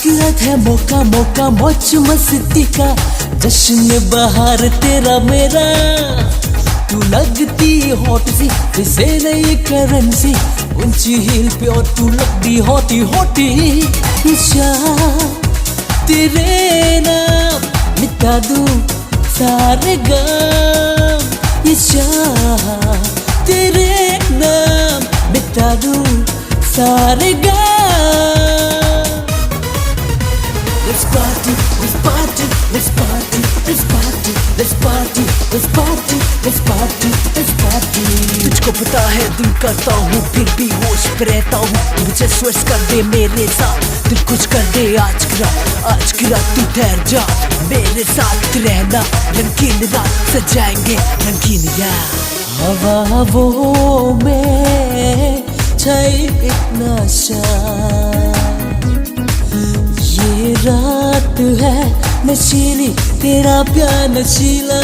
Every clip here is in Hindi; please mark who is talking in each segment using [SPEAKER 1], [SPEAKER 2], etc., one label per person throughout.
[SPEAKER 1] की रात है मौका मौका मौज मस्ती का, जश्न बहार तेरा मेरा। तू लगती हॉट सी जैसे नई करेंसी, ऊंची हिल पे और तू लगती हॉटी हॉटी। तेरे नाम मिटा दूं सारे गम, तेरे नाम मिटा दूं सारे गम। Let's party, let's party, let's party, let's party, let's party, let's party, let's party, let's party। तुझको पता है दिल करता हूँ फिर भी होश पे रहता हूँ, मुझे स्वेट्स कर दे मेरे साथ, दिल कुछ कर दे आज की रात तू ठहर जा मेरे साथ रहना, रंगीन रात सजाएंगे रंगीन यार। हवाओं में छाई एक नशा, ये रात है नशीली तेरा प्यार नशीला।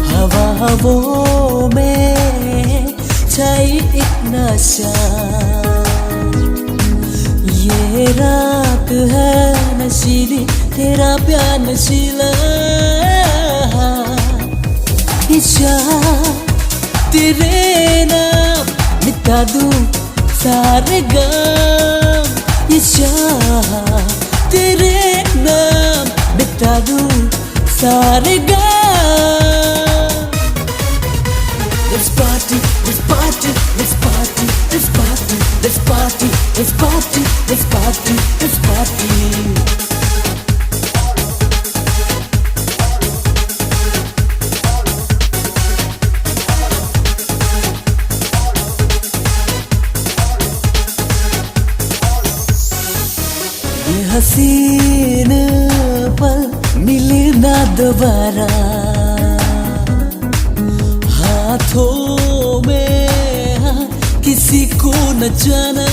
[SPEAKER 1] हवाओं में छाई एक नशा, ये रात है नशीली तेरा प्यार नशीला। तेरे नाम मिटा दूं सारे गम, तेरे नाम मिटा दूं सारे गम। Let's party, let's party, let's party, let's party, let's party, let's party, let's party, let's party। ये हसीन पल मिले ना दोबारा, हाथों में किसी को न जाना।